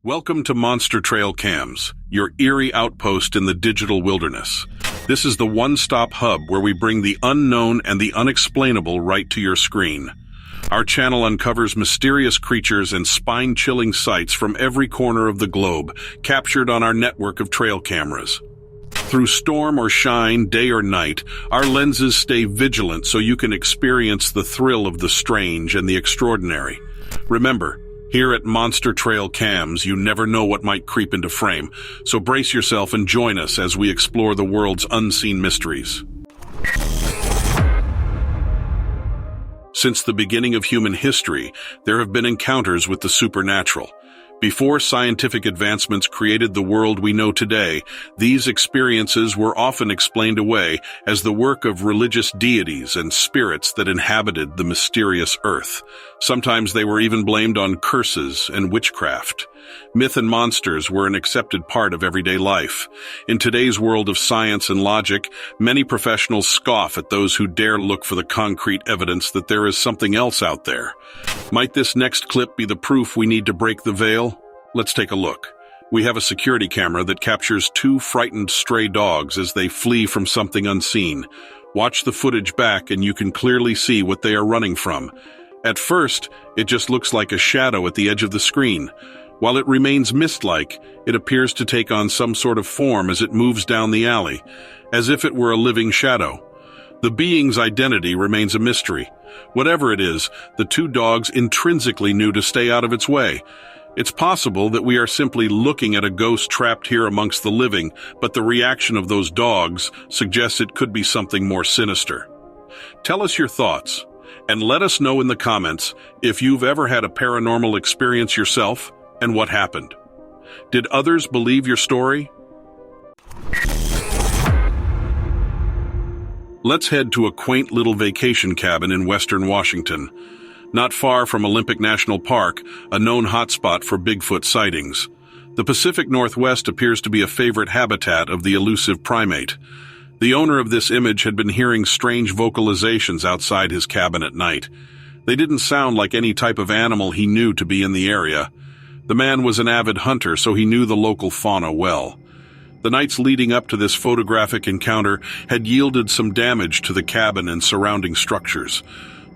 Welcome to Monster Trailcams, your eerie outpost in the digital wilderness. This is the one-stop hub where we bring the unknown and the unexplainable right to your screen. Our channel uncovers mysterious creatures and spine-chilling sights from every corner of the globe, captured on our network of trail cameras. Through storm or shine, day or night, our lenses stay vigilant so you can experience the thrill of the strange and the extraordinary. Remember, here at Monster Trail Cams, you never know what might creep into frame, so brace yourself and join us as we explore the world's unseen mysteries. Since the beginning of human history, there have been encounters with the supernatural. Before scientific advancements created the world we know today, these experiences were often explained away as the work of religious deities and spirits that inhabited the mysterious earth. Sometimes they were even blamed on curses and witchcraft. Myth and monsters were an accepted part of everyday life. In today's world of science and logic, many professionals scoff at those who dare look for the concrete evidence that there is something else out there. Might this next clip be the proof we need to break the veil? Let's take a look. We have a security camera that captures two frightened stray dogs as they flee from something unseen. Watch the footage back and you can clearly see what they are running from. At first, it just looks like a shadow at the edge of the screen. While it remains mist-like, it appears to take on some sort of form as it moves down the alley, as if it were a living shadow. The being's identity remains a mystery. Whatever it is, the two dogs intrinsically knew to stay out of its way. It's possible that we are simply looking at a ghost trapped here amongst the living, but the reaction of those dogs suggests it could be something more sinister. Tell us your thoughts, and let us know in the comments if you've ever had a paranormal experience yourself and what happened. Did others believe your story? Let's head to a quaint little vacation cabin in western Washington, not far from Olympic National Park, a known hotspot for Bigfoot sightings. The Pacific Northwest appears to be a favorite habitat of the elusive primate. The owner of this image had been hearing strange vocalizations outside his cabin at night. They didn't sound like any type of animal he knew to be in the area. The man was an avid hunter, so he knew the local fauna well. The nights leading up to this photographic encounter had yielded some damage to the cabin and surrounding structures.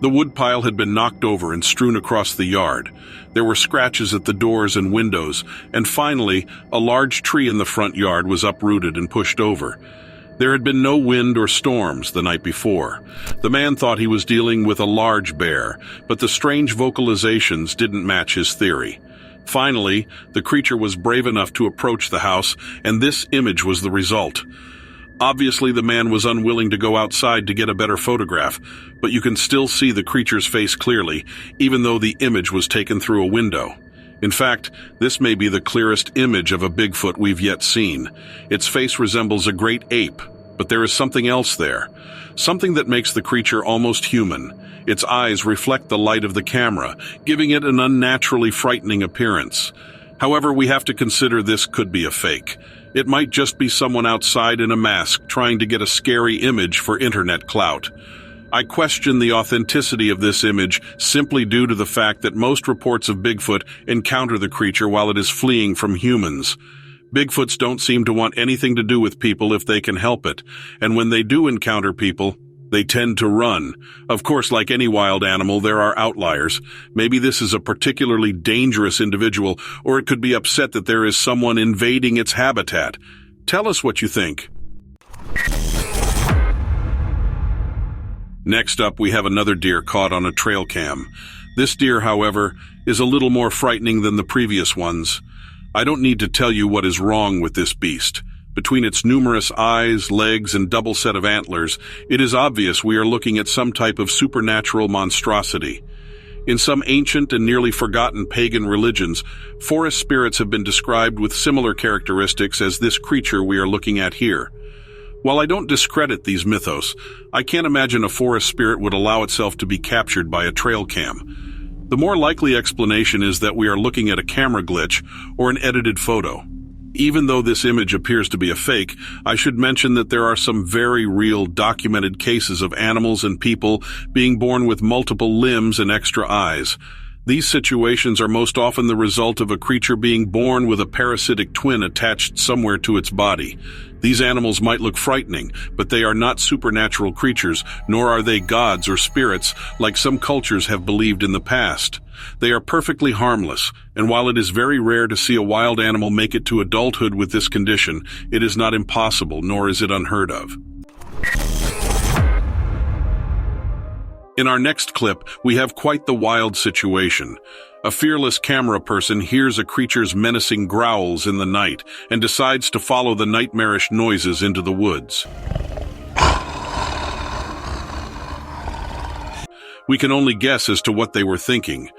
The woodpile had been knocked over and strewn across the yard. There were scratches at the doors and windows, and finally, a large tree in the front yard was uprooted and pushed over. There had been no wind or storms the night before. The man thought he was dealing with a large bear, but the strange vocalizations didn't match his theory. Finally, the creature was brave enough to approach the house, and this image was the result. Obviously, the man was unwilling to go outside to get a better photograph, but you can still see the creature's face clearly, even though the image was taken through a window. In fact, this may be the clearest image of a Bigfoot we've yet seen. Its face resembles a great ape, but there is something else there. Something that makes the creature almost human. Its eyes reflect the light of the camera, giving it an unnaturally frightening appearance. However, we have to consider this could be a fake. It might just be someone outside in a mask trying to get a scary image for internet clout. I question the authenticity of this image simply due to the fact that most reports of Bigfoot encounter the creature while it is fleeing from humans. Bigfoots don't seem to want anything to do with people if they can help it, and when they do encounter people, they tend to run. Of course, like any wild animal, there are outliers. Maybe this is a particularly dangerous individual, or it could be upset that there is someone invading its habitat. Tell us what you think. Next up, we have another deer caught on a trail cam. This deer, however, is a little more frightening than the previous ones. I don't need to tell you what is wrong with this beast. Between its numerous eyes, legs, and double set of antlers, it is obvious we are looking at some type of supernatural monstrosity. In some ancient and nearly forgotten pagan religions, forest spirits have been described with similar characteristics as this creature we are looking at here. While I don't discredit these mythos, I can't imagine a forest spirit would allow itself to be captured by a trail cam. The more likely explanation is that we are looking at a camera glitch or an edited photo. Even though this image appears to be a fake, I should mention that there are some very real documented cases of animals and people being born with multiple limbs and extra eyes. These situations are most often the result of a creature being born with a parasitic twin attached somewhere to its body. These animals might look frightening, but they are not supernatural creatures, nor are they gods or spirits like some cultures have believed in the past. They are perfectly harmless, and while it is very rare to see a wild animal make it to adulthood with this condition, it is not impossible, nor is it unheard of. In our next clip, we have quite the wild situation. A fearless camera person hears a creature's menacing growls in the night and decides to follow the nightmarish noises into the woods. We can only guess as to what they were thinking.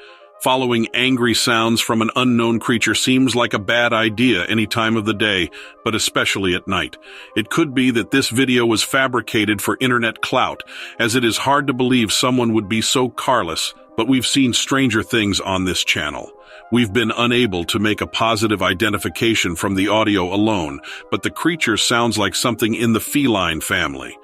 Following angry sounds from an unknown creature seems like a bad idea any time of the day, but especially at night. It could be that this video was fabricated for internet clout, as it is hard to believe someone would be so careless, but we've seen stranger things on this channel. We've been unable to make a positive identification from the audio alone, but the creature sounds like something in the feline family.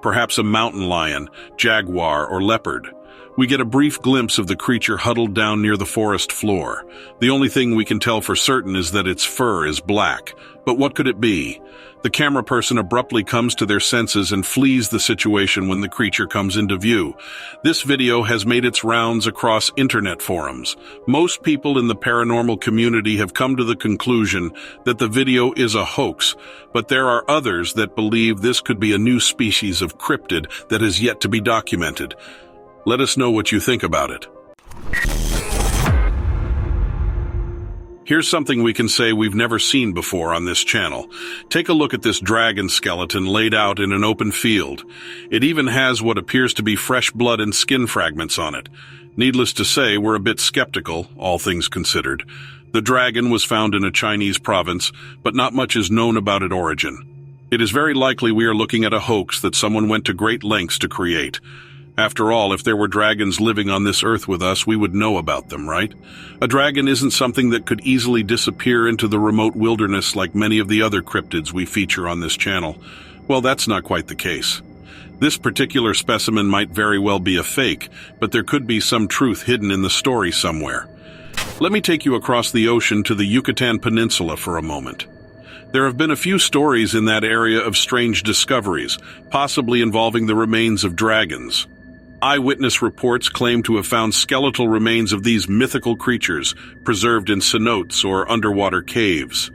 Perhaps a mountain lion, jaguar, or leopard. We get a brief glimpse of the creature huddled down near the forest floor. The only thing we can tell for certain is that its fur is black. But what could it be? The camera person abruptly comes to their senses and flees the situation when the creature comes into view. This video has made its rounds across internet forums. Most people in the paranormal community have come to the conclusion that the video is a hoax, but there are others that believe this could be a new species of cryptid that has yet to be documented. Let us know what you think about it. Here's something we can say we've never seen before on this channel. Take a look at this dragon skeleton laid out in an open field. It even has what appears to be fresh blood and skin fragments on it. Needless to say, we're a bit skeptical, all things considered. The dragon was found in a Chinese province, but not much is known about its origin. It is very likely we are looking at a hoax that someone went to great lengths to create. After all, if there were dragons living on this earth with us, we would know about them, right? A dragon isn't something that could easily disappear into the remote wilderness like many of the other cryptids we feature on this channel. Well, that's not quite the case. This particular specimen might very well be a fake, but there could be some truth hidden in the story somewhere. Let me take you across the ocean to the Yucatan Peninsula for a moment. There have been a few stories in that area of strange discoveries, possibly involving the remains of dragons. Eyewitness reports claim to have found skeletal remains of these mythical creatures preserved in cenotes or underwater caves.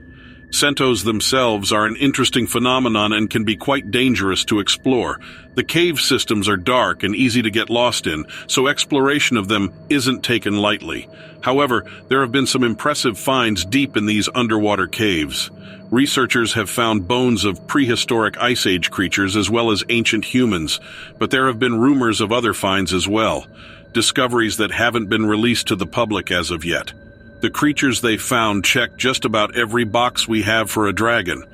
Centos themselves are an interesting phenomenon and can be quite dangerous to explore. The cave systems are dark and easy to get lost in, so exploration of them isn't taken lightly. However, there have been some impressive finds deep in these underwater caves. Researchers have found bones of prehistoric Ice Age creatures as well as ancient humans, but there have been rumors of other finds as well, discoveries that haven't been released to the public as of yet. The creatures they found check just about every box we have for a dragon.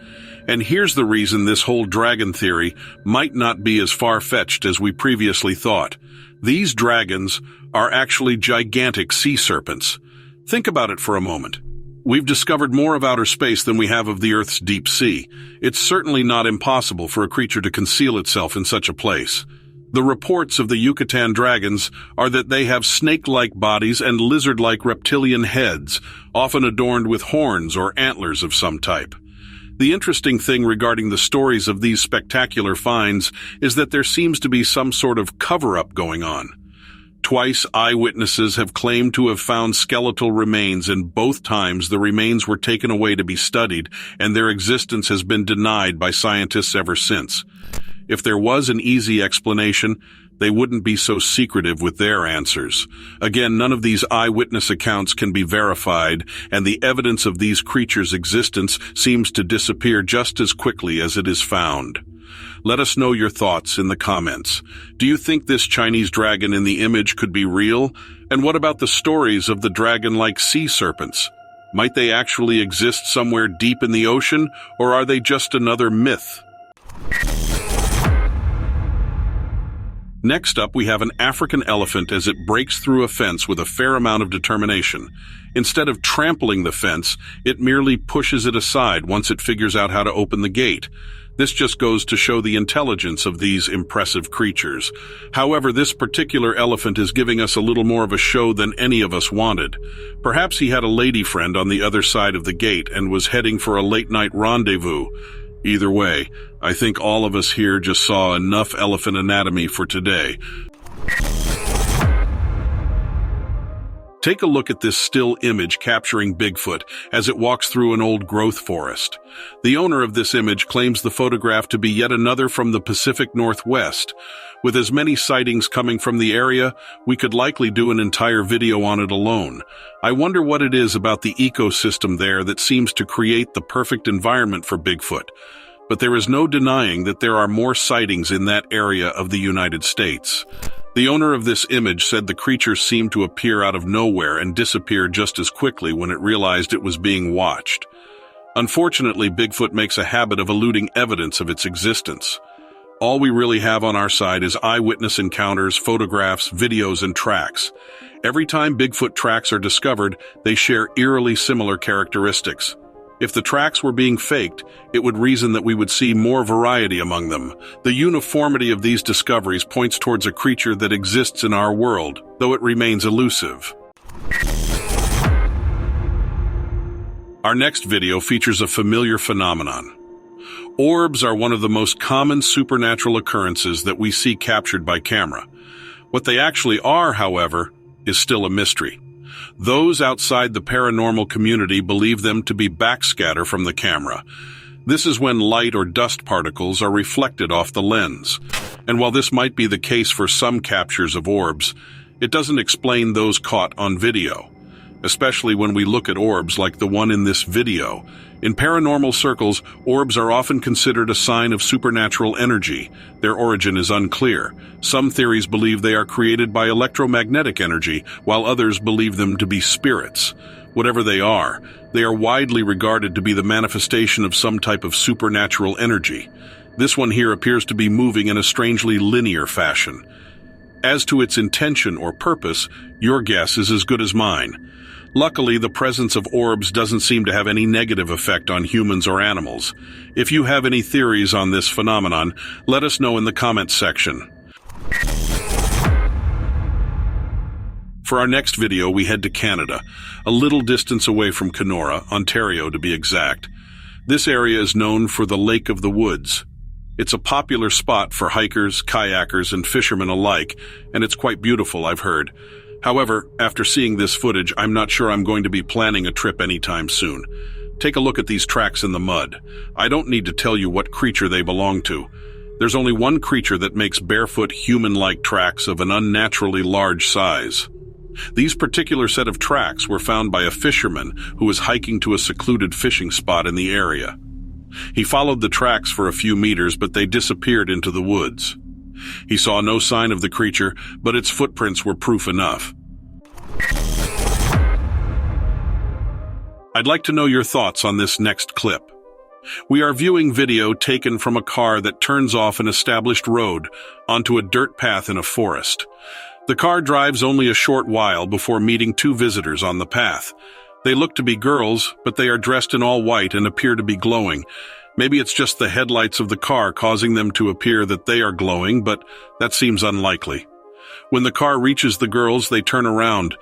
And here's the reason this whole dragon theory might not be as far-fetched as we previously thought. These dragons are actually gigantic sea serpents. Think about it for a moment. We've discovered more of outer space than we have of the Earth's deep sea. It's certainly not impossible for a creature to conceal itself in such a place. The reports of the Yucatan dragons are that they have snake-like bodies and lizard-like reptilian heads, often adorned with horns or antlers of some type. The interesting thing regarding the stories of these spectacular finds is that there seems to be some sort of cover-up going on. Twice, eyewitnesses have claimed to have found skeletal remains, and both times the remains were taken away to be studied, and their existence has been denied by scientists ever since. If there was an easy explanation, they wouldn't be so secretive with their answers. Again, none of these eyewitness accounts can be verified, and the evidence of these creatures' existence seems to disappear just as quickly as it is found. Let us know your thoughts in the comments. Do you think this Chinese dragon in the image could be real? And what about the stories of the dragon-like sea serpents? Might they actually exist somewhere deep in the ocean, or are they just another myth? Next up, we have an African elephant as it breaks through a fence with a fair amount of determination. Instead of trampling the fence, it merely pushes it aside once it figures out how to open the gate. This just goes to show the intelligence of these impressive creatures. However, this particular elephant is giving us a little more of a show than any of us wanted. Perhaps he had a lady friend on the other side of the gate and was heading for a late-night rendezvous. Either way, I think all of us here just saw enough elephant anatomy for today. Take a look at this still image capturing Bigfoot as it walks through an old growth forest. The owner of this image claims the photograph to be yet another from the Pacific Northwest. With as many sightings coming from the area, we could likely do an entire video on it alone. I wonder what it is about the ecosystem there that seems to create the perfect environment for Bigfoot. But there is no denying that there are more sightings in that area of the United States. The owner of this image said the creature seemed to appear out of nowhere and disappear just as quickly when it realized it was being watched. Unfortunately, Bigfoot makes a habit of eluding evidence of its existence. All we really have on our side is eyewitness encounters, photographs, videos, and tracks. Every time Bigfoot tracks are discovered, they share eerily similar characteristics. If the tracks were being faked, it would reason that we would see more variety among them. The uniformity of these discoveries points towards a creature that exists in our world, though it remains elusive. Our next video features a familiar phenomenon. Orbs are one of the most common supernatural occurrences that we see captured by camera. What they actually are, however, is still a mystery. Those outside the paranormal community believe them to be backscatter from the camera. This is when light or dust particles are reflected off the lens. And while this might be the case for some captures of orbs, it doesn't explain those caught on video, especially when we look at orbs like the one in this video. In paranormal circles, orbs are often considered a sign of supernatural energy. Their origin is unclear. Some theories believe they are created by electromagnetic energy, while others believe them to be spirits. Whatever they are widely regarded to be the manifestation of some type of supernatural energy. This one here appears to be moving in a strangely linear fashion. As to its intention or purpose, your guess is as good as mine. Luckily, the presence of orbs doesn't seem to have any negative effect on humans or animals. If you have any theories on this phenomenon, let us know in the comments section. For our next video, we head to Canada, a little distance away from Kenora, Ontario to be exact. This area is known for the Lake of the Woods. It's a popular spot for hikers, kayakers, and fishermen alike, and it's quite beautiful, I've heard. However, after seeing this footage, I'm not sure I'm going to be planning a trip anytime soon. Take a look at these tracks in the mud. I don't need to tell you what creature they belong to. There's only one creature that makes barefoot, human-like tracks of an unnaturally large size. These particular set of tracks were found by a fisherman who was hiking to a secluded fishing spot in the area. He followed the tracks for a few meters, but they disappeared into the woods. He saw no sign of the creature, but its footprints were proof enough. I'd like to know your thoughts on this next clip. We are viewing video taken from a car that turns off an established road onto a dirt path in a forest. The car drives only a short while before meeting two visitors on the path. They look to be girls, but they are dressed in all white and appear to be glowing. Maybe it's just the headlights of the car causing them to appear that they are glowing, but that seems unlikely. When the car reaches the girls, they turn around.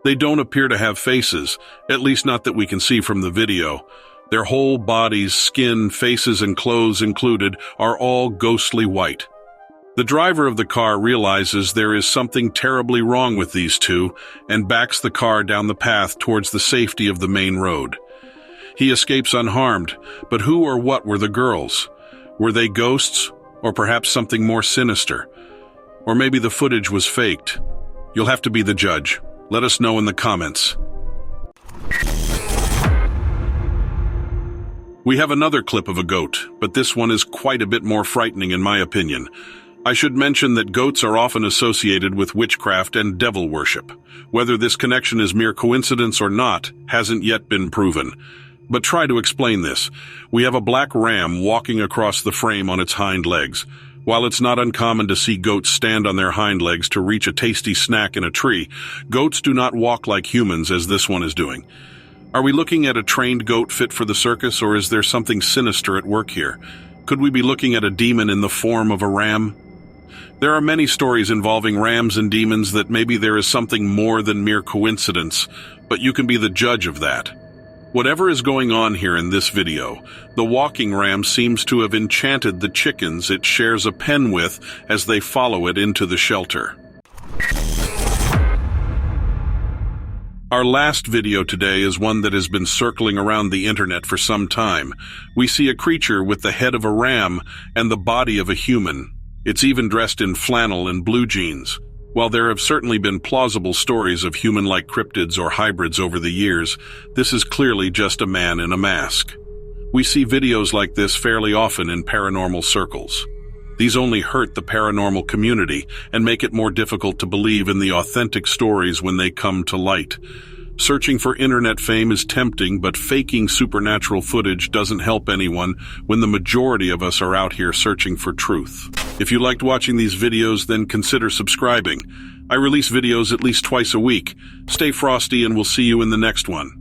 They don't appear to have faces, at least not that we can see from the video. Their whole bodies, skin, faces, and clothes included, are all ghostly white. The driver of the car realizes there is something terribly wrong with these two and backs the car down the path towards the safety of the main road. He escapes unharmed, but who or what were the girls? Were they ghosts, or perhaps something more sinister? Or maybe the footage was faked? You'll have to be the judge. Let us know in the comments. We have another clip of a goat, but this one is quite a bit more frightening in my opinion. I should mention that goats are often associated with witchcraft and devil worship. Whether this connection is mere coincidence or not hasn't yet been proven. But try to explain this. We have a black ram walking across the frame on its hind legs. While it's not uncommon to see goats stand on their hind legs to reach a tasty snack in a tree, goats do not walk like humans as this one is doing. Are we looking at a trained goat fit for the circus, or is there something sinister at work here? Could we be looking at a demon in the form of a ram? There are many stories involving rams and demons that maybe there is something more than mere coincidence, but you can be the judge of that. Whatever is going on here in this video, the walking ram seems to have enchanted the chickens it shares a pen with as they follow it into the shelter. Our last video today is one that has been circling around the internet for some time. We see a creature with the head of a ram and the body of a human. It's even dressed in flannel and blue jeans. While there have certainly been plausible stories of human-like cryptids or hybrids over the years, this is clearly just a man in a mask. We see videos like this fairly often in paranormal circles. These only hurt the paranormal community and make it more difficult to believe in the authentic stories when they come to light. Searching for internet fame is tempting, but faking supernatural footage doesn't help anyone when the majority of us are out here searching for truth. If you liked watching these videos, then consider subscribing. I release videos at least twice a week. Stay frosty, and we'll see you in the next one.